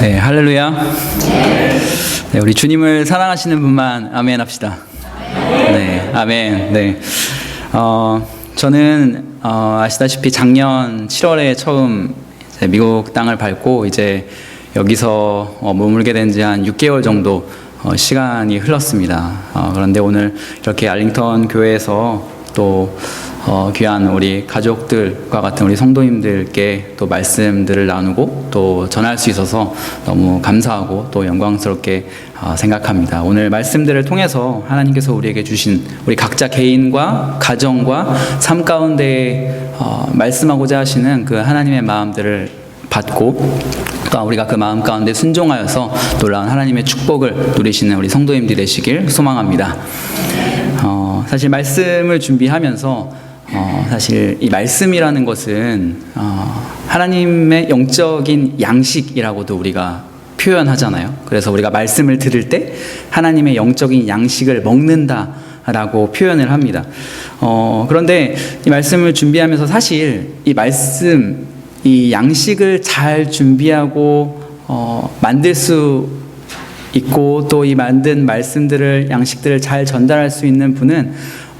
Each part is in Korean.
네, 할렐루야. 네, 우리 주님을 사랑하시는 분만 아멘 합시다. 네, 아멘. 네. 저는 아시다시피 작년 7월에 처음 이제 미국 땅을 밟고 이제 여기서 머물게 된 지 한 6개월 정도 시간이 흘렀습니다. 그런데 오늘 이렇게 알링턴 교회에서 또 귀한 우리 가족들과 같은 우리 성도님들께 또 말씀들을 나누고 또 전할 수 있어서 너무 감사하고 또 영광스럽게 생각합니다. 오늘 말씀들을 통해서 하나님께서 우리에게 주신 우리 각자 개인과 가정과 삶 가운데 말씀하고자 하시는 그 하나님의 마음들을 받고 또 우리가 그 마음 가운데 순종하여서 놀라운 하나님의 축복을 누리시는 우리 성도님들이 되시길 소망합니다. 사실 말씀을 준비하면서 사실 이 말씀이라는 것은 하나님의 영적인 양식이라고도 우리가 표현하잖아요. 그래서 우리가 말씀을 들을 때 하나님의 영적인 양식을 먹는다라고 표현을 합니다. 그런데 이 말씀을 준비하면서 사실 이 말씀, 이 양식을 잘 준비하고 만들 수 있고 또 이 만든 말씀들을 양식들을 잘 전달할 수 있는 분은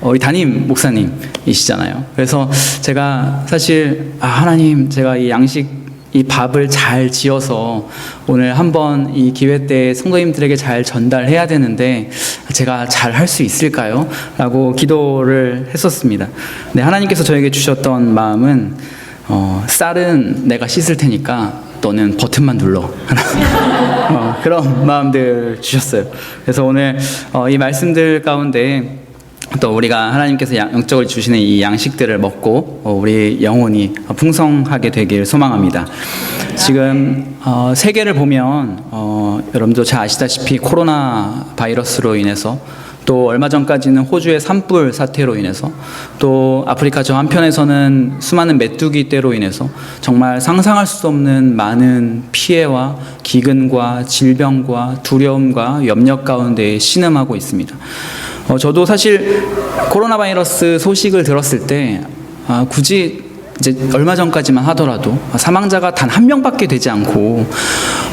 우리 담임 목사님이시잖아요. 그래서 제가 사실 하나님, 제가 이 양식, 이 밥을 잘 지어서 오늘 한번 이 기회 때 성도님들에게 잘 전달해야 되는데 제가 잘 할 수 있을까요? 라고 기도를 했었습니다. 근데 하나님께서 저에게 주셨던 마음은 쌀은 내가 씻을 테니까 너는 버튼만 눌러. 그런 마음들 주셨어요. 그래서 오늘 이 말씀들 가운데 또 우리가 하나님께서 영적으로 주시는 이 양식들을 먹고 우리 영혼이 풍성하게 되길 소망합니다. 지금 세계를 보면 여러분도 잘 아시다시피 코로나 바이러스로 인해서 또 얼마 전까지는 호주의 산불 사태로 인해서 또 아프리카 저 한편에서는 수많은 메뚜기 떼로 인해서 정말 상상할 수 없는 많은 피해와 기근과 질병과 두려움과 염려 가운데 신음하고 있습니다. 저도 사실 코로나 바이러스 소식을 들었을 때 굳이 이제 얼마 전까지만 하더라도 사망자가 단 한 명밖에 되지 않고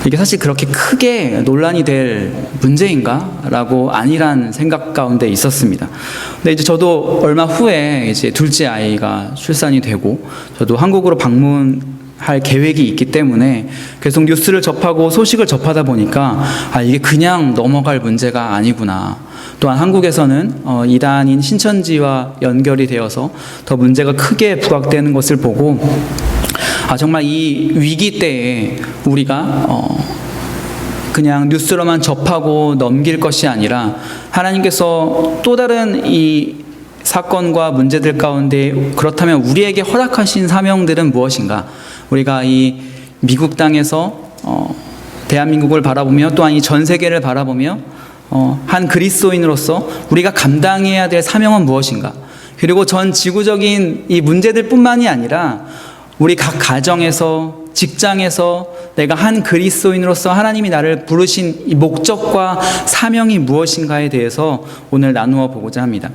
이게 사실 그렇게 크게 논란이 될 문제인가? 라고 안일한 생각 가운데 있었습니다. 근데 이제 저도 얼마 후에 이제 둘째 아이가 출산이 되고 저도 한국으로 방문할 계획이 있기 때문에 계속 뉴스를 접하고 소식을 접하다 보니까 이게 그냥 넘어갈 문제가 아니구나. 또한 한국에서는 이단인 신천지와 연결이 되어서 더 문제가 크게 부각되는 것을 보고 정말 이 위기 때에 우리가 그냥 뉴스로만 접하고 넘길 것이 아니라 하나님께서 또 다른 이 사건과 문제들 가운데 그렇다면 우리에게 허락하신 사명들은 무엇인가? 우리가 이 미국 땅에서 대한민국을 바라보며 또한 이 전 세계를 바라보며 한 그리스도인으로서 우리가 감당해야 될 사명은 무엇인가? 그리고 전 지구적인 이 문제들 뿐만이 아니라 우리 각 가정에서, 직장에서 내가 한 그리스도인으로서 하나님이 나를 부르신 이 목적과 사명이 무엇인가에 대해서 오늘 나누어 보고자 합니다.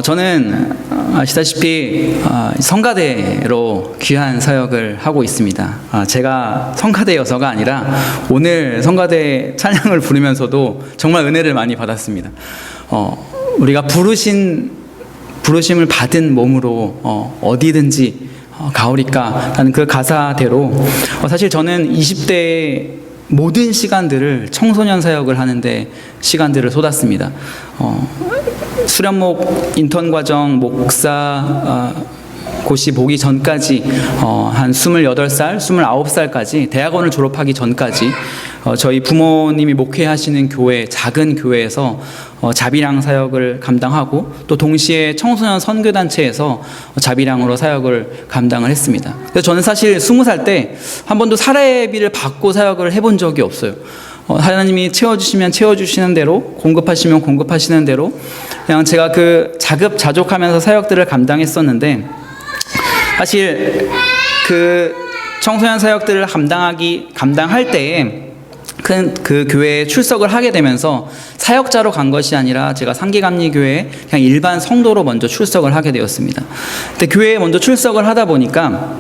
저는 아시다시피 성가대로 귀한 사역을 하고 있습니다. 제가 성가대여서가 아니라 오늘 성가대 찬양을 부르면서도 정말 은혜를 많이 받았습니다. 우리가 부르심을 받은 몸으로 어디든지 가오리까 라는 그 가사대로 사실 저는 20대의 모든 시간들을 청소년 사역을 하는데 시간들을 쏟았습니다. 수련목 인턴 과정 목사 고시 보기 전까지 한 28살, 29살까지 대학원을 졸업하기 전까지 저희 부모님이 목회하시는 교회, 작은 교회에서 자비랑 사역을 감당하고 또 동시에 청소년 선교단체에서 자비랑으로 사역을 감당을 했습니다. 그래서 저는 사실 20살 때 한 번도 사례비를 받고 사역을 해본 적이 없어요. 하나님이 채워주시면 채워주시는 대로, 공급하시면 공급하시는 대로 그냥 제가 그 자급자족하면서 사역들을 감당했었는데 사실 그 청소년 사역들을 감당할 때에 그 교회에 출석을 하게 되면서 사역자로 간 것이 아니라 제가 상기감리교회에 그냥 일반 성도로 먼저 출석을 하게 되었습니다. 근데 교회에 먼저 출석을 하다 보니까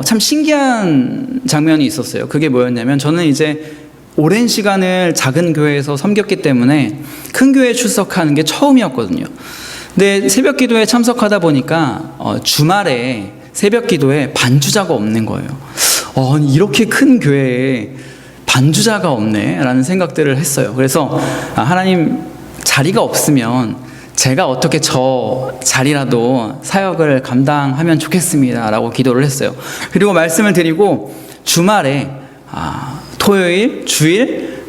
참 신기한 장면이 있었어요. 그게 뭐였냐면 저는 이제 오랜 시간을 작은 교회에서 섬겼기 때문에 큰 교회에 출석하는 게 처음이었거든요. 근데 새벽 기도에 참석하다 보니까 주말에 새벽 기도에 반주자가 없는 거예요. 이렇게 큰 교회에 반주자가 없네 라는 생각들을 했어요. 그래서 하나님, 자리가 없으면 제가 어떻게 저 자리라도 사역을 감당하면 좋겠습니다 라고 기도를 했어요. 그리고 말씀을 드리고 주말에 토요일, 주일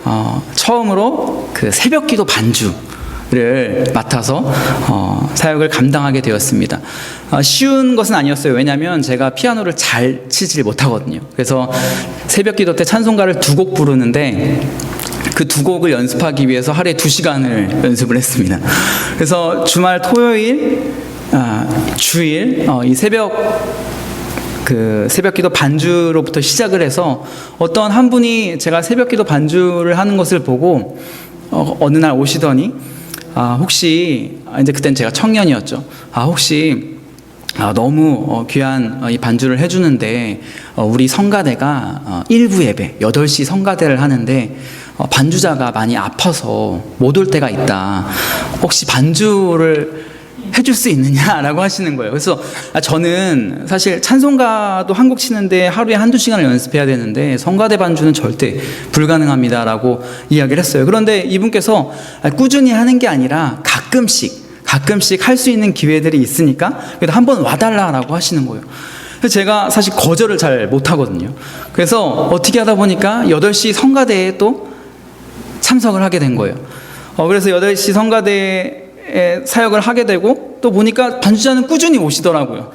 처음으로 그 새벽 기도 반주를 맡아서 사역을 감당하게 되었습니다. 쉬운 것은 아니었어요. 왜냐하면 제가 피아노를 잘 치질 못하거든요. 그래서 새벽 기도 때 찬송가를 2곡 부르는데 그 2곡을 연습하기 위해서 하루에 2시간을 연습을 했습니다. 그래서 주말, 토요일, 주일 이 새벽기도 반주로부터 시작을 해서 어떤 한 분이 제가 새벽기도 반주를 하는 것을 보고 어느 날 오시더니 혹시 이제 그땐 제가 청년이었죠. 혹시 너무 귀한 이 반주를 해주는데 우리 성가대가 일부 예배 8시 성가대를 하는데 반주자가 많이 아파서 못 올 때가 있다. 혹시 반주를 해줄 수 있느냐라고 하시는 거예요. 그래서 저는 사실 찬송가도 한 곡 치는데 하루에 1-2시간을 연습해야 되는데 성가대 반주는 절대 불가능합니다라고 이야기를 했어요. 그런데 이분께서 꾸준히 하는 게 아니라 가끔씩 할 수 있는 기회들이 있으니까 그래도 한번 와달라라고 하시는 거예요. 그래서 제가 사실 거절을 잘 못하거든요. 그래서 어떻게 하다 보니까 8시 성가대에 또 참석을 하게 된 거예요. 그래서 8시 성가대에 사역을 하게 되고 또 보니까 반주자는 꾸준히 오시더라고요.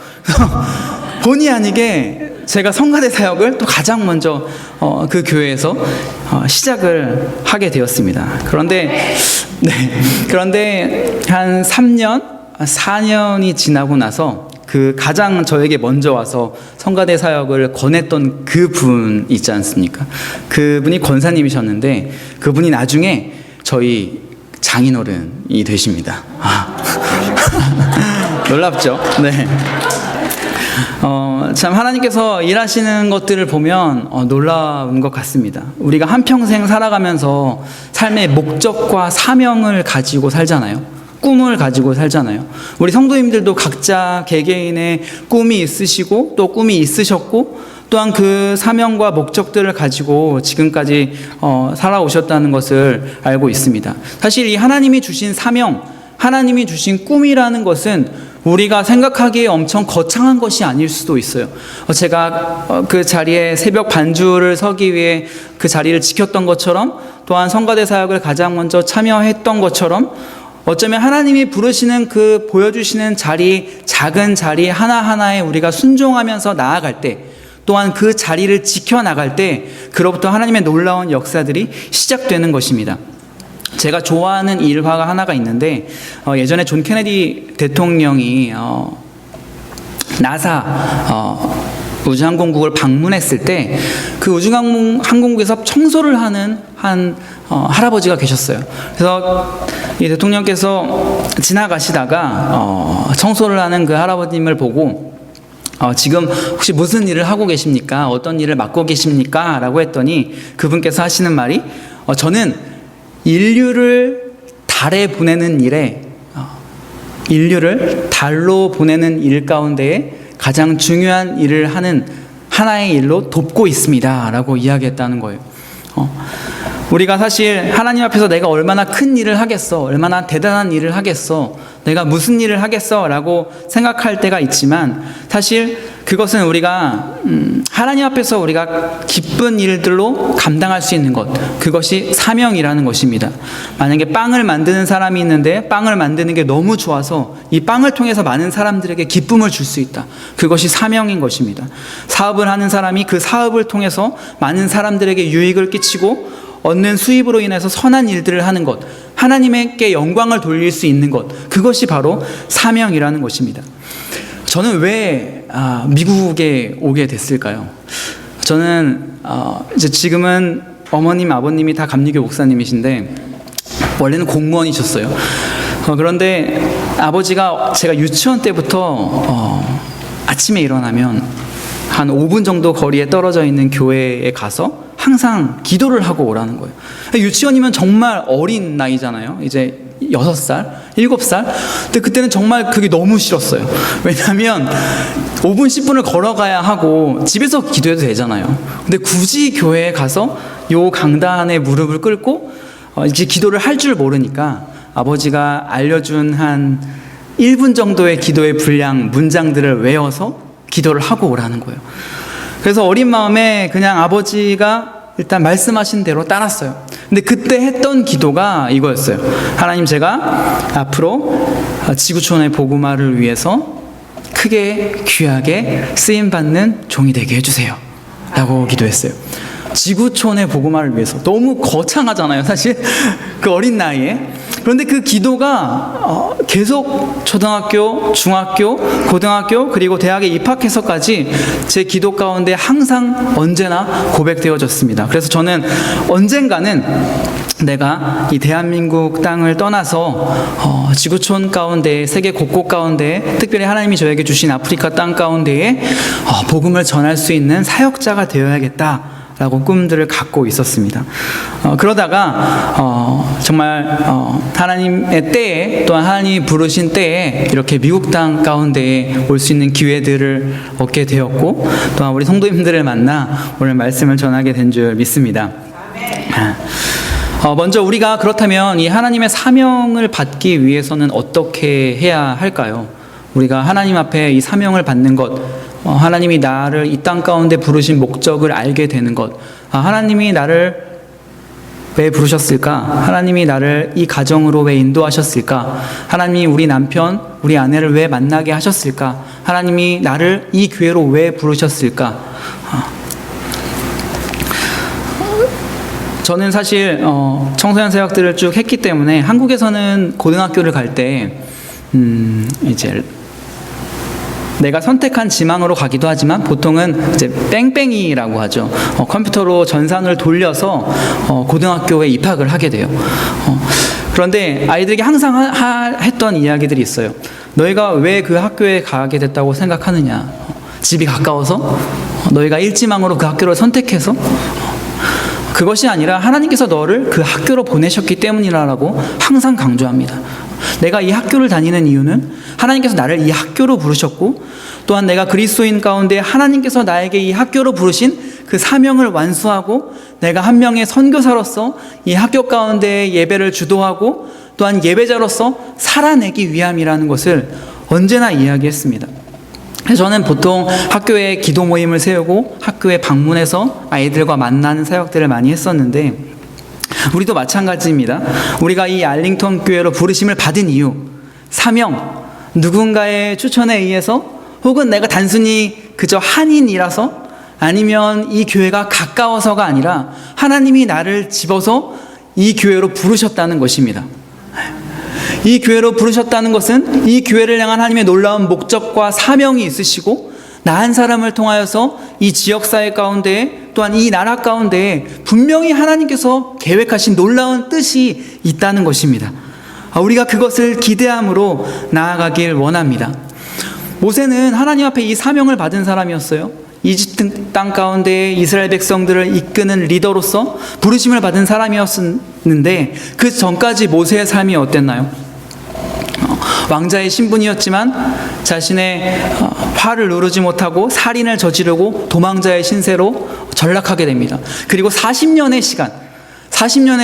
본의 아니게 제가 성가대 사역을 또 가장 먼저 그 교회에서 시작을 하게 되었습니다. 그런데 한 4년이 지나고 나서 그 가장 저에게 먼저 와서 성가대 사역을 권했던 그분 있지 않습니까? 그분이 권사님이셨는데 그분이 나중에 저희 장인어른이 되십니다. 놀랍죠? 네. 참 하나님께서 일하시는 것들을 보면 놀라운 것 같습니다. 우리가 한평생 살아가면서 삶의 목적과 사명을 가지고 살잖아요. 꿈을 가지고 살잖아요. 우리 성도님들도 각자 개개인의 꿈이 있으시고 또 꿈이 있으셨고 또한 그 사명과 목적들을 가지고 지금까지 살아오셨다는 것을 알고 있습니다. 사실 이 하나님이 주신 사명, 하나님이 주신 꿈이라는 것은 우리가 생각하기에 엄청 거창한 것이 아닐 수도 있어요. 제가 그 자리에 새벽 반주를 서기 위해 그 자리를 지켰던 것처럼 또한 성가대 사역을 가장 먼저 참여했던 것처럼 어쩌면 하나님이 부르시는 그 보여주시는 자리, 작은 자리 하나하나에 우리가 순종하면서 나아갈 때 또한 그 자리를 지켜나갈 때 그로부터 하나님의 놀라운 역사들이 시작되는 것입니다. 제가 좋아하는 일화가 하나가 있는데 예전에 존 케네디 대통령이 나사 우주항공국을 방문했을 때 그 우주항공국에서 청소를 하는 한 할아버지가 계셨어요. 그래서 이 대통령께서 지나가시다가 청소를 하는 그 할아버님을 보고 지금 혹시 무슨 일을 하고 계십니까? 어떤 일을 맡고 계십니까? 라고 했더니 그분께서 하시는 말이 저는 인류를 달에 보내는 일에 인류를 달로 보내는 일 가운데에 가장 중요한 일을 하는 하나의 일로 돕고 있습니다 라고 이야기했다는 거예요. 우리가 사실 하나님 앞에서 내가 얼마나 큰 일을 하겠어, 얼마나 대단한 일을 하겠어, 내가 무슨 일을 하겠어 라고 생각할 때가 있지만 사실 그것은 우리가 하나님 앞에서 우리가 기쁜 일들로 감당할 수 있는 것, 그것이 사명이라는 것입니다. 만약에 빵을 만드는 사람이 있는데 빵을 만드는 게 너무 좋아서 이 빵을 통해서 많은 사람들에게 기쁨을 줄 수 있다. 그것이 사명인 것입니다. 사업을 하는 사람이 그 사업을 통해서 많은 사람들에게 유익을 끼치고 얻는 수입으로 인해서 선한 일들을 하는 것, 하나님께 영광을 돌릴 수 있는 것, 그것이 바로 사명이라는 것입니다. 저는 왜 미국에 오게 됐을까요? 저는 이제 지금은 어머님, 아버님이 다 감리교 목사님이신데 원래는 공무원이셨어요. 그런데 아버지가 제가 유치원 때부터 아침에 일어나면 한 5분 정도 거리에 떨어져 있는 교회에 가서 항상 기도를 하고 오라는 거예요. 유치원이면 정말 어린 나이잖아요. 이제 6살, 7살. 근데 그때는 정말 그게 너무 싫었어요. 왜냐하면 5분, 10분을 걸어가야 하고 집에서 기도해도 되잖아요. 근데 굳이 교회에 가서 요 강단에 무릎을 꿇고 이제 기도를 할 줄 모르니까 아버지가 알려준 한 1분 정도의 기도의 분량 문장들을 외워서 기도를 하고 오라는 거예요. 그래서 어린 마음에 그냥 아버지가 일단 말씀하신 대로 따랐어요. 근데 그때 했던 기도가 이거였어요. 하나님, 제가 앞으로 지구촌의 복음화를 위해서 크게 귀하게 쓰임받는 종이 되게 해주세요 라고 기도했어요. 지구촌의 복음화를 위해서. 너무 거창하잖아요, 사실. 그 어린 나이에. 그런데 그 기도가 계속 초등학교, 중학교, 고등학교, 그리고 대학에 입학해서까지 제 기도 가운데 항상 언제나 고백되어졌습니다. 그래서 저는 언젠가는 내가 이 대한민국 땅을 떠나서 지구촌 가운데, 세계 곳곳 가운데, 특별히 하나님이 저에게 주신 아프리카 땅 가운데에 복음을 전할 수 있는 사역자가 되어야겠다 라고 꿈들을 갖고 있었습니다. 그러다가 정말 하나님의 때에, 또한 하나님이 부르신 때에 이렇게 미국 땅 가운데에 올 수 있는 기회들을 얻게 되었고, 또한 우리 성도님들을 만나 오늘 말씀을 전하게 된 줄 믿습니다. 먼저 우리가 그렇다면 이 하나님의 사명을 받기 위해서는 어떻게 해야 할까요? 우리가 하나님 앞에 이 사명을 받는 것, 하나님이 나를 이 땅 가운데 부르신 목적을 알게 되는 것, 하나님이 나를 왜 부르셨을까? 하나님이 나를 이 가정으로 왜 인도하셨을까? 하나님이 우리 남편, 우리 아내를 왜 만나게 하셨을까? 하나님이 나를 이 교회로 왜 부르셨을까? 저는 사실 청소년 사역들을 쭉 했기 때문에 한국에서는 고등학교를 갈 때 이제 내가 선택한 지망으로 가기도 하지만 보통은 이제 뺑뺑이라고 하죠. 컴퓨터로 전산을 돌려서 고등학교에 입학을 하게 돼요. 그런데 아이들에게 항상 했던 이야기들이 있어요. 너희가 왜 그 학교에 가게 됐다고 생각하느냐? 집이 가까워서? 너희가 일지망으로 그 학교를 선택해서? 그것이 아니라 하나님께서 너를 그 학교로 보내셨기 때문이라고 항상 강조합니다. 내가 이 학교를 다니는 이유는 하나님께서 나를 이 학교로 부르셨고, 또한 내가 그리스도인 가운데 하나님께서 나에게 이 학교로 부르신 그 사명을 완수하고 내가 한 명의 선교사로서 이 학교 가운데 예배를 주도하고 또한 예배자로서 살아내기 위함이라는 것을 언제나 이야기했습니다. 그래서 저는 보통 학교에 기도 모임을 세우고 학교에 방문해서 아이들과 만나는 사역들을 많이 했었는데, 우리도 마찬가지입니다. 우리가 이 알링턴 교회로 부르심을 받은 이유, 사명, 누군가의 추천에 의해서, 혹은 내가 단순히 그저 한인이라서, 아니면 이 교회가 가까워서가 아니라 하나님이 나를 집어서 이 교회로 부르셨다는 것입니다. 이 교회로 부르셨다는 것은 이 교회를 향한 하나님의 놀라운 목적과 사명이 있으시고, 나 한 사람을 통하여서 이 지역사회 가운데, 또한 이 나라 가운데 분명히 하나님께서 계획하신 놀라운 뜻이 있다는 것입니다. 우리가 그것을 기대함으로 나아가길 원합니다. 모세는 하나님 앞에 이 사명을 받은 사람이었어요. 이집트 땅 가운데 이스라엘 백성들을 이끄는 리더로서 부르심을 받은 사람이었는데, 그 전까지 모세의 삶이 어땠나요? 왕자의 신분이었지만 자신의 화를 누르지 못하고 살인을 저지르고 도망자의 신세로 전락하게 됩니다. 그리고 40년의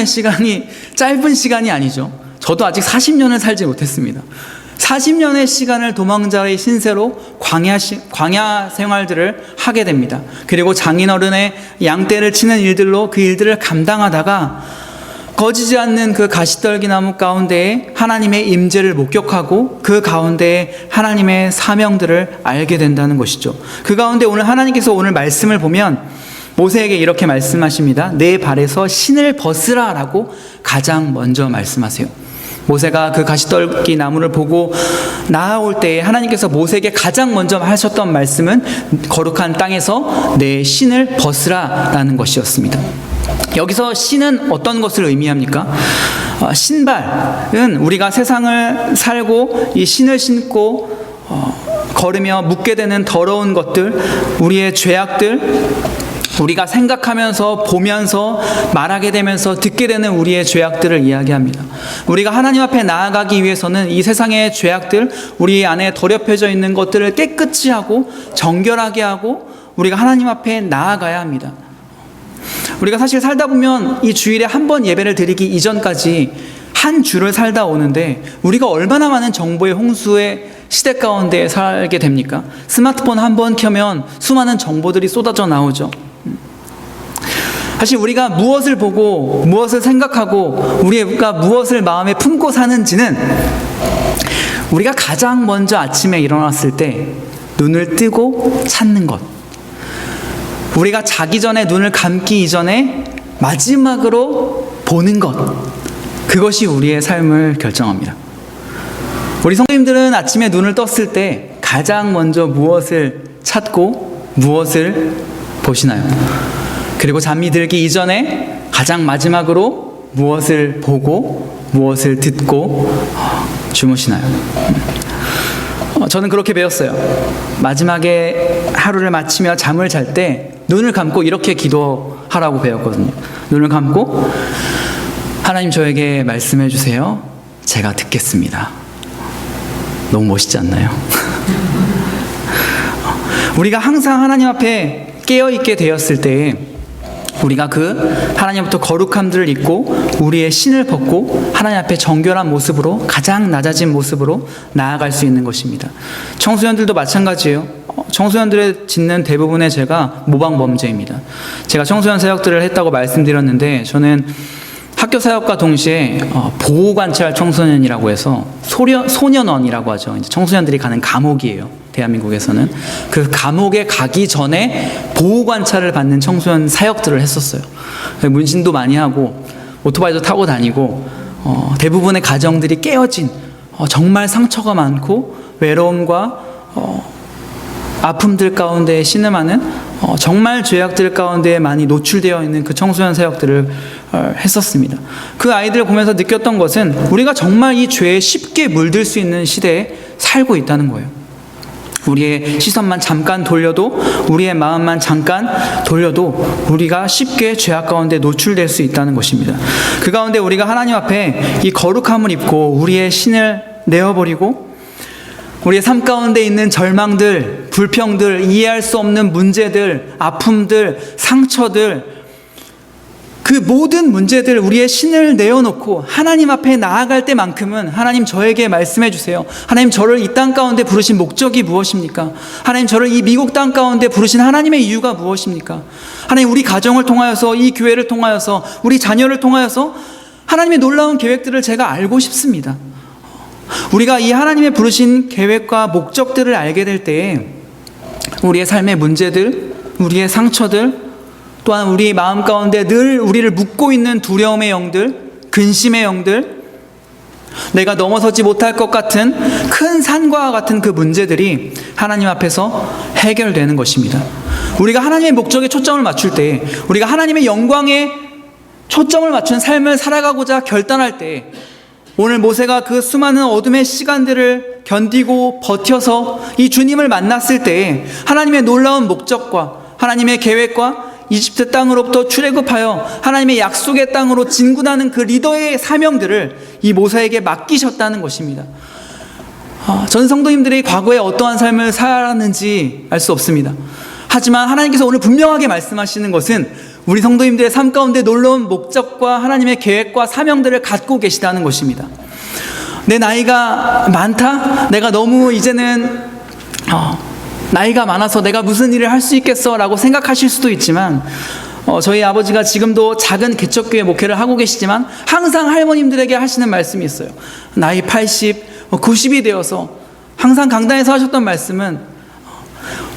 시간이 짧은 시간이 아니죠. 저도 아직 40년을 살지 못했습니다. 40년의 시간을 도망자의 신세로 광야 생활들을 하게 됩니다. 그리고 장인어른의 양떼를 치는 일들로 그 일들을 감당하다가 거지지 않는 그 가시떨기 나무 가운데에 하나님의 임재를 목격하고 그 가운데에 하나님의 사명들을 알게 된다는 것이죠. 그 가운데 오늘 하나님께서 오늘 말씀을 보면 모세에게 이렇게 말씀하십니다. 내 발에서 신을 벗으라 라고 가장 먼저 말씀하세요. 모세가 그 가시떨기 나무를 보고 나아올 때에 하나님께서 모세에게 가장 먼저 하셨던 말씀은 거룩한 땅에서 내 신을 벗으라 라는 것이었습니다. 여기서 신은 어떤 것을 의미합니까? 신발은 우리가 세상을 살고 이 신을 신고 걸으며 묻게 되는 더러운 것들, 우리의 죄악들, 우리가 생각하면서 보면서 말하게 되면서 듣게 되는 우리의 죄악들을 이야기합니다. 우리가 하나님 앞에 나아가기 위해서는 이 세상의 죄악들, 우리 안에 더럽혀져 있는 것들을 깨끗이 하고 정결하게 하고 우리가 하나님 앞에 나아가야 합니다. 우리가 사실 살다 보면 이 주일에 한 번 예배를 드리기 이전까지 한 주를 살다 오는데 우리가 얼마나 많은 정보의 홍수의 시대 가운데 살게 됩니까? 스마트폰 한 번 켜면 수많은 정보들이 쏟아져 나오죠. 사실 우리가 무엇을 보고 무엇을 생각하고 우리가 무엇을 마음에 품고 사는지는 우리가 가장 먼저 아침에 일어났을 때 눈을 뜨고 찾는 것, 우리가 자기 전에 눈을 감기 이전에 마지막으로 보는 것, 그것이 우리의 삶을 결정합니다. 우리 성도님들은 아침에 눈을 떴을 때 가장 먼저 무엇을 찾고 무엇을 보시나요? 그리고 잠이 들기 이전에 가장 마지막으로 무엇을 보고 무엇을 듣고 주무시나요? 저는 그렇게 배웠어요. 마지막에 하루를 마치며 잠을 잘 때 눈을 감고 이렇게 기도하라고 배웠거든요. 눈을 감고 하나님 저에게 말씀해 주세요. 제가 듣겠습니다. 너무 멋있지 않나요? 우리가 항상 하나님 앞에 깨어있게 되었을 때 우리가 그 하나님부터 거룩함들을 잊고 우리의 신을 벗고 하나님 앞에 정결한 모습으로 가장 낮아진 모습으로 나아갈 수 있는 것입니다. 청소년들도 마찬가지예요. 청소년들의 짓는 대부분의 죄가 모방범죄입니다. 제가 청소년 사역들을 했다고 말씀드렸는데 저는 학교 사역과 동시에 보호관찰 청소년이라고 해서 소년원이라고 하죠. 이제 청소년들이 가는 감옥이에요. 대한민국에서는. 그 감옥에 가기 전에 보호관찰을 받는 청소년 사역들을 했었어요. 문신도 많이 하고 오토바이도 타고 다니고 대부분의 가정들이 깨어진 정말 상처가 많고 외로움과 아픔들 가운데 신음하는 정말 죄악들 가운데 많이 노출되어 있는 그 청소년 사역들을 했었습니다. 그 아이들을 보면서 느꼈던 것은 우리가 정말 이 죄에 쉽게 물들 수 있는 시대에 살고 있다는 거예요. 우리의 시선만 잠깐 돌려도 우리의 마음만 잠깐 돌려도 우리가 쉽게 죄악 가운데 노출될 수 있다는 것입니다. 그 가운데 우리가 하나님 앞에 이 거룩함을 입고 우리의 신을 내어버리고 우리의 삶 가운데 있는 절망들, 불평들, 이해할 수 없는 문제들, 아픔들, 상처들, 그 모든 문제들 우리의 신을 내어놓고 하나님 앞에 나아갈 때만큼은 하나님 저에게 말씀해 주세요. 하나님 저를 이 땅 가운데 부르신 목적이 무엇입니까? 하나님 저를 이 미국 땅 가운데 부르신 하나님의 이유가 무엇입니까? 하나님 우리 가정을 통하여서 이 교회를 통하여서 우리 자녀를 통하여서 하나님의 놀라운 계획들을 제가 알고 싶습니다. 우리가 이 하나님의 부르신 계획과 목적들을 알게 될 때에 우리의 삶의 문제들, 우리의 상처들, 또한 우리 마음 가운데 늘 우리를 묶고 있는 두려움의 영들, 근심의 영들, 내가 넘어서지 못할 것 같은 큰 산과 같은 그 문제들이 하나님 앞에서 해결되는 것입니다. 우리가 하나님의 목적에 초점을 맞출 때, 우리가 하나님의 영광에 초점을 맞춘 삶을 살아가고자 결단할 때, 오늘 모세가 그 수많은 어둠의 시간들을 견디고 버텨서 이 주님을 만났을 때에 하나님의 놀라운 목적과 하나님의 계획과 이집트 땅으로부터 출애굽하여 하나님의 약속의 땅으로 진군하는 그 리더의 사명들을 이 모세에게 맡기셨다는 것입니다. 전 성도님들이 과거에 어떠한 삶을 살았는지 알 수 없습니다. 하지만 하나님께서 오늘 분명하게 말씀하시는 것은 우리 성도님들의 삶 가운데 놀라운 목적과 하나님의 계획과 사명들을 갖고 계시다는 것입니다. 내 나이가 많다? 내가 너무 이제는 나이가 많아서 내가 무슨 일을 할 수 있겠어? 라고 생각하실 수도 있지만 저희 아버지가 지금도 작은 개척교회 목회를 하고 계시지만 항상 할머님들에게 하시는 말씀이 있어요. 나이 80, 90이 되어서 항상 강단에서 하셨던 말씀은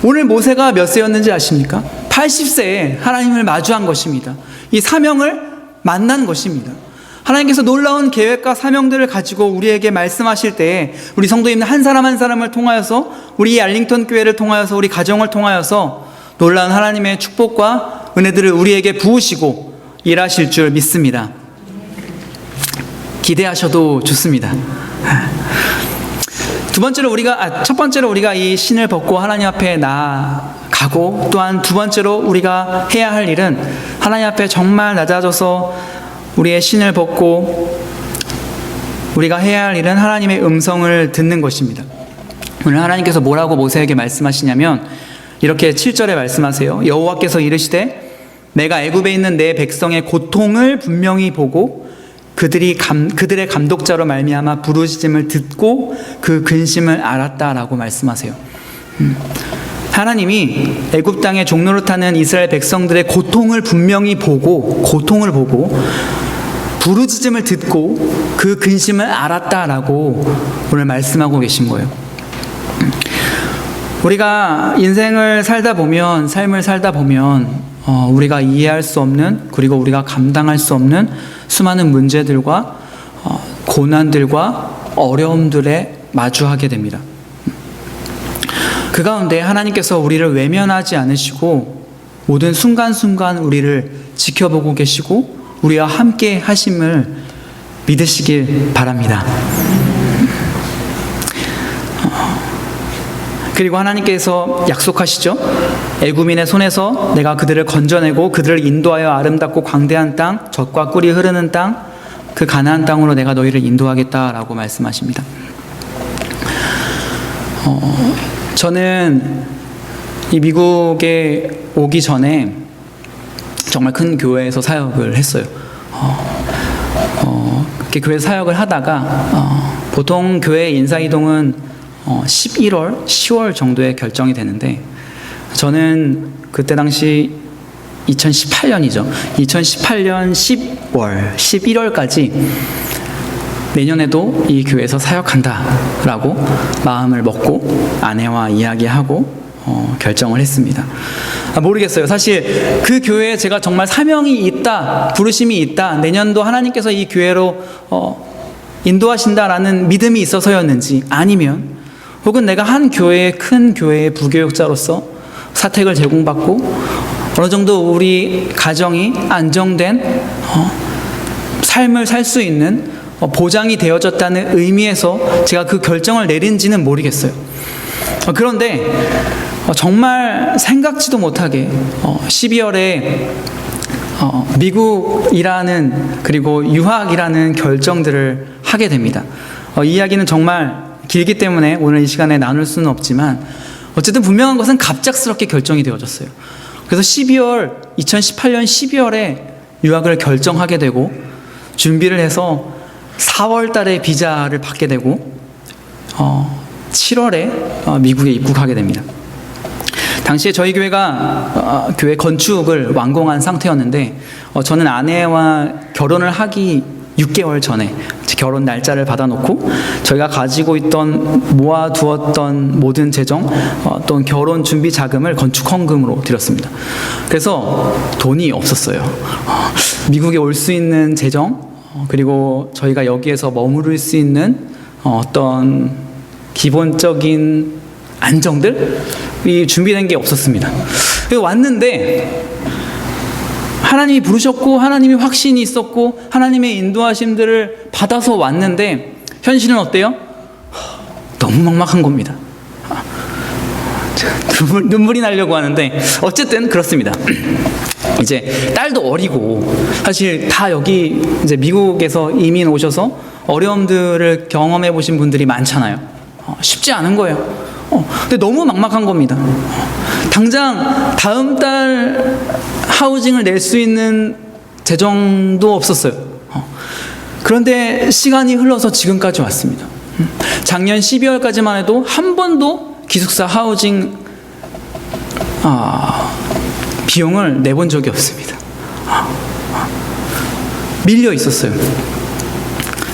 오늘 모세가 몇 세였는지 아십니까? 80세에 하나님을 마주한 것입니다. 이 사명을 만난 것입니다. 하나님께서 놀라운 계획과 사명들을 가지고 우리에게 말씀하실 때에 우리 성도님들 한 사람 한 사람을 통하여서 우리 알링턴 교회를 통하여서 우리 가정을 통하여서 놀라운 하나님의 축복과 은혜들을 우리에게 부으시고 일하실 줄 믿습니다. 기대하셔도 좋습니다. 첫 번째로 우리가 이 신을 벗고 하나님 앞에 나아가고, 또한 두 번째로 우리가 해야 할 일은 하나님 앞에 정말 낮아져서 우리의 신을 벗고 우리가 해야 할 일은 하나님의 음성을 듣는 것입니다. 오늘 하나님께서 뭐라고 모세에게 말씀하시냐면 이렇게 7절에 말씀하세요. 여호와께서 이르시되 내가 애굽에 있는 내 백성의 고통을 분명히 보고 그들의 감독자로 말미암아 부르짖음을 듣고 그 근심을 알았다라고 말씀하세요. 하나님이 애굽 땅에 종노릇하는 이스라엘 백성들의 고통을 분명히 보고 부르짖음을 듣고 그 근심을 알았다라고 오늘 말씀하고 계신 거예요. 우리가 삶을 살다 보면 우리가 이해할 수 없는, 그리고 우리가 감당할 수 없는 수많은 문제들과 고난들과 어려움들에 마주하게 됩니다. 그 가운데 하나님께서 우리를 외면하지 않으시고 모든 순간순간 우리를 지켜보고 계시고 우리와 함께 하심을 믿으시길 바랍니다. 그리고 하나님께서 약속하시죠. 애굽인의 손에서 내가 그들을 건져내고 그들을 인도하여 아름답고 광대한 땅, 젖과 꿀이 흐르는 땅, 그 가나안 땅으로 내가 너희를 인도하겠다라고 말씀하십니다. 저는 이 미국에 오기 전에 정말 큰 교회에서 사역을 했어요. 그렇게 교회 사역을 하다가 보통 교회 인사이동은 11월, 10월 정도에 결정이 되는데 저는 그때 당시 2018년이죠. 2018년 10월, 11월까지 내년에도 이 교회에서 사역한다라고 마음을 먹고 아내와 이야기하고 결정을 했습니다. 모르겠어요. 사실 그 교회에 제가 정말 사명이 있다, 부르심이 있다, 내년도 하나님께서 이 교회로 인도하신다라는 믿음이 있어서였는지, 아니면 혹은 내가 한 큰 교회의 부교육자로서 사택을 제공받고 어느 정도 우리 가정이 안정된 삶을 살 수 있는 보장이 되어졌다는 의미에서 제가 그 결정을 내린지는 모르겠어요. 그런데 정말 생각지도 못하게 12월에 미국이라는, 그리고 유학이라는 결정들을 하게 됩니다. 이 이야기는 정말 길기 때문에 오늘 이 시간에 나눌 수는 없지만 어쨌든 분명한 것은 갑작스럽게 결정이 되어졌어요. 그래서 2018년 12월에 유학을 결정하게 되고 준비를 해서 4월 달에 비자를 받게 되고 7월에 미국에 입국하게 됩니다. 당시에 저희 교회가 교회 건축을 완공한 상태였는데 저는 아내와 결혼을 하기 6개월 전에 결혼 날짜를 받아놓고 저희가 가지고 있던 모아두었던 모든 재정, 또는 결혼 준비 자금을 건축 헌금으로 드렸습니다. 그래서 돈이 없었어요. 미국에 올 수 있는 재정, 그리고 저희가 여기에서 머무를 수 있는 어떤 기본적인 안정들이 준비된 게 없었습니다. 그래서 왔는데 하나님이 부르셨고 하나님이 확신이 있었고 하나님의 인도하심들을 받아서 왔는데 현실은 어때요? 너무 막막한 겁니다. 눈물이 나려고 하는데 어쨌든 그렇습니다. 이제 딸도 어리고 사실 다 여기 이제 미국에서 이민 오셔서 어려움들을 경험해 보신 분들이 많잖아요. 쉽지 않은 거예요. 근데 너무 막막한 겁니다. 당장 다음 달 하우징을 낼 수 있는 재정도 없었어요. 그런데 시간이 흘러서 지금까지 왔습니다. 작년 12월까지만 해도 한 번도 기숙사 하우징 비용을 내본 적이 없습니다. 밀려 있었어요.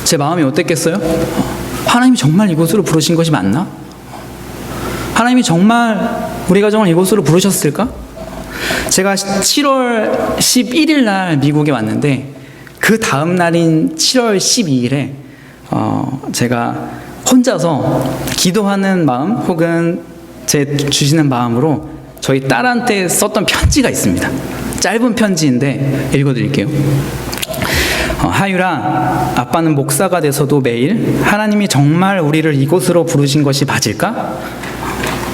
제 마음이 어땠겠어요? 하나님이 정말 이곳으로 부르신 것이 맞나? 하나님이 정말 우리 가정을 이곳으로 부르셨을까? 제가 7월 11일 날 미국에 왔는데 그 다음 날인 7월 12일에 제가 혼자서 기도하는 마음 혹은 제 주시는 마음으로 저희 딸한테 썼던 편지가 있습니다. 짧은 편지인데 읽어드릴게요. 하율아, 아빠는 목사가 돼서도 매일 하나님이 정말 우리를 이곳으로 부르신 것이 맞을까?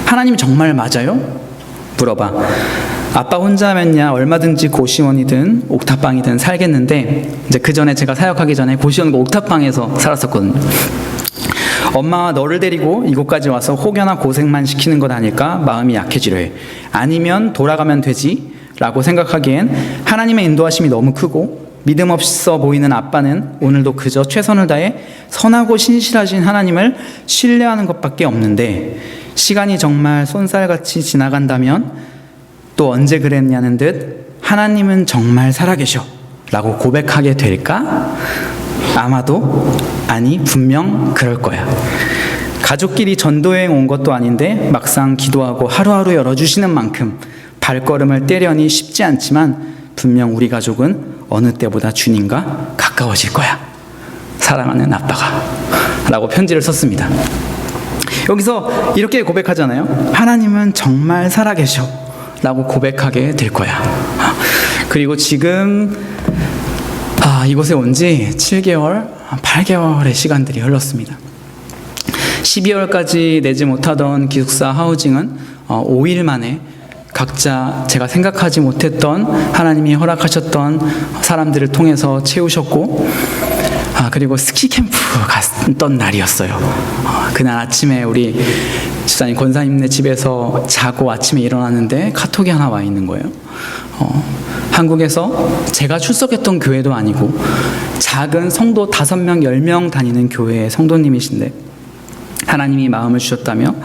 하나님 정말 맞아요? 물어봐. 아빠 혼자면야 얼마든지 고시원이든 옥탑방이든 살겠는데, 이제 그 전에 제가 사역하기 전에 고시원과 옥탑방에서 살았었거든요. 엄마와 너를 데리고 이곳까지 와서 혹여나 고생만 시키는 것 아닐까 마음이 약해지려 해. 아니면 돌아가면 되지 라고 생각하기엔 하나님의 인도하심이 너무 크고 믿음 없어 보이는 아빠는 오늘도 그저 최선을 다해 선하고 신실하신 하나님을 신뢰하는 것밖에 없는데, 시간이 정말 쏜살같이 지나간다면 또 언제 그랬냐는 듯 하나님은 정말 살아계셔 라고 고백하게 될까? 아마도 아니, 분명 그럴 거야. 가족끼리 전도여행 온 것도 아닌데 막상 기도하고 하루하루 열어주시는 만큼 발걸음을 떼려니 쉽지 않지만 분명 우리 가족은 어느 때보다 주님과 가까워질 거야. 사랑하는 아빠가 라고 편지를 썼습니다. 여기서 이렇게 고백하잖아요. 하나님은 정말 살아계셔 라고 고백하게 될 거야. 그리고 지금 이곳에 온 지 7개월, 8개월의 시간들이 흘렀습니다. 12월까지 내지 못하던 기숙사 하우징은 5일 만에 각자 제가 생각하지 못했던 하나님이 허락하셨던 사람들을 통해서 채우셨고, 그리고 스키 캠프 갔던 날이었어요. 그날 아침에 우리 집사님 권사님네 집에서 자고 아침에 일어났는데 카톡이 하나 와 있는 거예요. 한국에서 제가 출석했던 교회도 아니고 작은 성도 5명, 10명 다니는 교회의 성도님이신데 하나님이 마음을 주셨다며,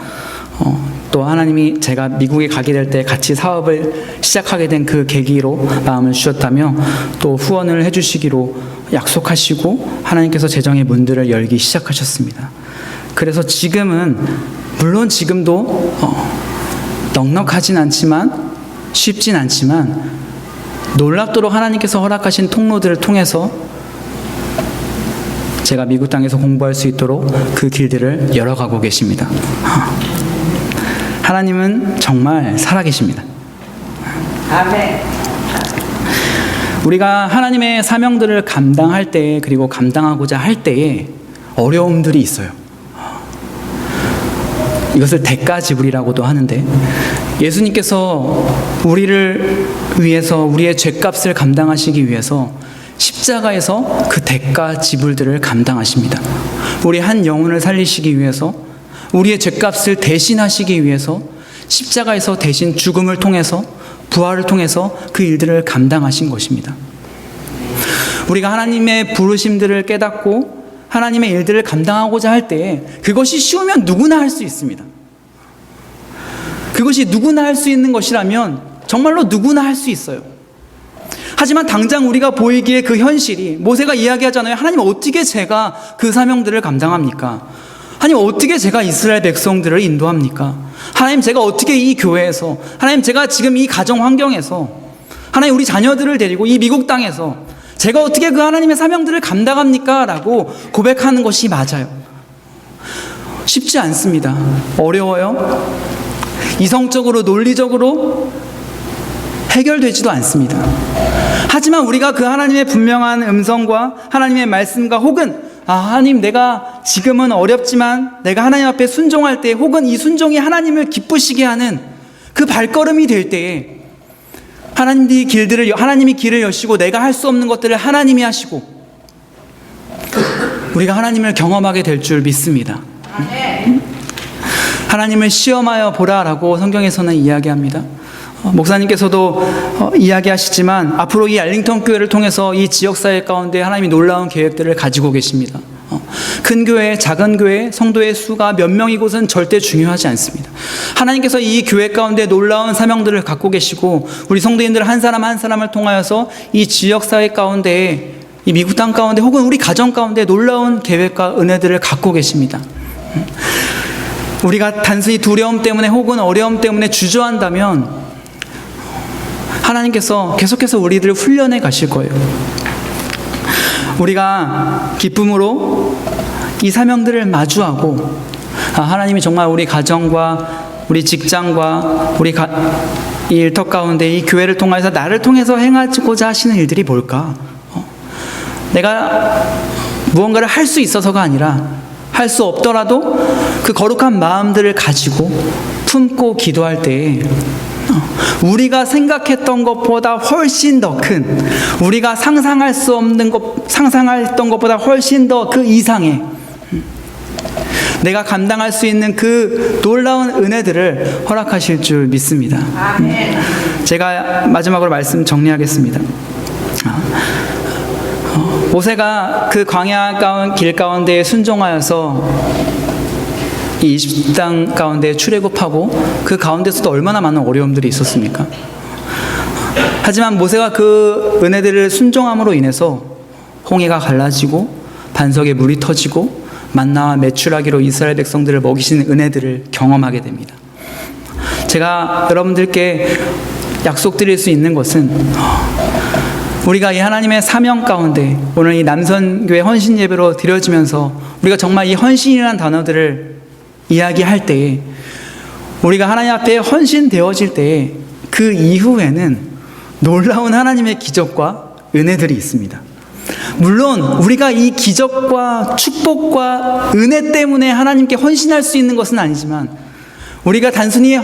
또 하나님이 제가 미국에 가게 될 때 같이 사업을 시작하게 된 그 계기로 마음을 주셨다며 또 후원을 해주시기로 약속하시고 하나님께서 재정의 문들을 열기 시작하셨습니다. 그래서 지금은 물론 지금도 넉넉하진 않지만 쉽진 않지만 놀랍도록 하나님께서 허락하신 통로들을 통해서 제가 미국 땅에서 공부할 수 있도록 그 길들을 열어가고 계십니다. 하나님은 정말 살아계십니다. 아멘. 우리가 하나님의 사명들을 감당할 때, 그리고 감당하고자 할 때에 어려움들이 있어요. 이것을 대가지불이라고도 하는데, 예수님께서 우리를 위해서 우리의 죄값을 감당하시기 위해서 십자가에서 그 대가 지불들을 감당하십니다. 우리 한 영혼을 살리시기 위해서, 우리의 죄값을 대신하시기 위해서 십자가에서 대신 죽음을 통해서, 부활을 통해서 그 일들을 감당하신 것입니다. 우리가 하나님의 부르심들을 깨닫고 하나님의 일들을 감당하고자 할 때 그것이 쉬우면 누구나 할 수 있습니다. 그것이 누구나 할 수 있는 것이라면 정말로 누구나 할 수 있어요. 하지만 당장 우리가 보이기에 그 현실이, 모세가 이야기하잖아요. 하나님, 어떻게 제가 그 사명들을 감당합니까? 하나님, 어떻게 제가 이스라엘 백성들을 인도합니까? 하나님, 제가 어떻게 이 교회에서, 하나님, 제가 지금 이 가정 환경에서, 하나님, 우리 자녀들을 데리고 이 미국 땅에서 제가 어떻게 그 하나님의 사명들을 감당합니까? 라고 고백하는 것이 맞아요. 쉽지 않습니다. 어려워요. 이성적으로, 논리적으로 해결되지도 않습니다. 하지만 우리가 그 하나님의 분명한 음성과 하나님의 말씀과, 혹은 하나님, 내가 지금은 어렵지만 내가 하나님 앞에 순종할 때, 혹은 이 순종이 하나님을 기쁘시게 하는 그 발걸음이 될 때에 하나님이 길을 여시고 내가 할 수 없는 것들을 하나님이 하시고 우리가 하나님을 경험하게 될 줄 믿습니다. 하나님을 시험하여 보라라고 성경에서는 이야기합니다. 목사님께서도 이야기하시지만 앞으로 이 알링턴 교회를 통해서 이 지역사회 가운데 하나님이 놀라운 계획들을 가지고 계십니다. 큰 교회, 작은 교회, 성도의 수가 몇 명이곳은 절대 중요하지 않습니다. 하나님께서 이 교회 가운데 놀라운 사명들을 갖고 계시고 우리 성도인들 한 사람 한 사람을 통하여서 이 지역사회 가운데, 이 미국 땅 가운데, 혹은 우리 가정 가운데 놀라운 계획과 은혜들을 갖고 계십니다. 우리가 단순히 두려움 때문에 혹은 어려움 때문에 주저한다면 하나님께서 계속해서 우리들을 훈련해 가실 거예요. 우리가 기쁨으로 이 사명들을 마주하고, 하나님이 정말 우리 가정과 우리 직장과 우리 이 일터 가운데 이 교회를 통해서 나를 통해서 행하고자 하시는 일들이 뭘까? 내가 무언가를 할 수 있어서가 아니라 할 수 없더라도 그 거룩한 마음들을 가지고 품고 기도할 때에 우리가 생각했던 것보다 훨씬 더 큰, 우리가 상상할 수 없는 상상했던 것보다 훨씬 더 그 이상의 내가 감당할 수 있는 그 놀라운 은혜들을 허락하실 줄 믿습니다. 제가 마지막으로 말씀 정리하겠습니다. 모세가 그 광야 길 가운데 순종하여서 이 이집트 땅 가운데 출애굽하고 그 가운데서도 얼마나 많은 어려움들이 있었습니까? 하지만 모세가 그 은혜들을 순종함으로 인해서 홍해가 갈라지고 반석에 물이 터지고 만나와 메추라기로 이스라엘 백성들을 먹이시는 은혜들을 경험하게 됩니다. 제가 여러분들께 약속드릴 수 있는 것은 우리가 이 하나님의 사명 가운데 오늘 이 남선교회 헌신 예배로 드려지면서 우리가 정말 이 헌신이라는 단어들을 이야기할 때에 우리가 하나님 앞에 헌신되어질 때에 그 이후에는 놀라운 하나님의 기적과 은혜들이 있습니다. 물론 우리가 이 기적과 축복과 은혜 때문에 하나님께 헌신할 수 있는 것은 아니지만 우리가 단순히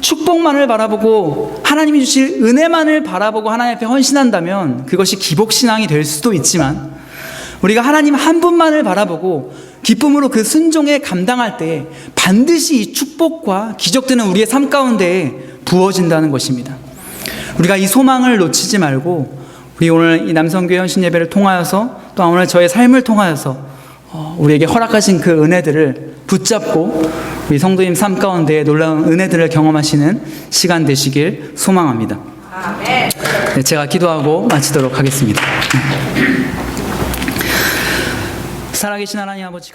축복만을 바라보고 하나님이 주실 은혜만을 바라보고 하나님 앞에 헌신한다면 그것이 기복신앙이 될 수도 있지만 우리가 하나님 한 분만을 바라보고 기쁨으로 그 순종에 감당할 때 반드시 이 축복과 기적들은 우리의 삶 가운데 부어진다는 것입니다. 우리가 이 소망을 놓치지 말고 우리 오늘 이 남성교회 헌신 예배를 통하여서 또 오늘 저의 삶을 통하여서 우리에게 허락하신 그 은혜들을 붙잡고 우리 성도님 삶 가운데 놀라운 은혜들을 경험하시는 시간 되시길 소망합니다. 네, 제가 기도하고 마치도록 하겠습니다. 살아계신 하나님 아버지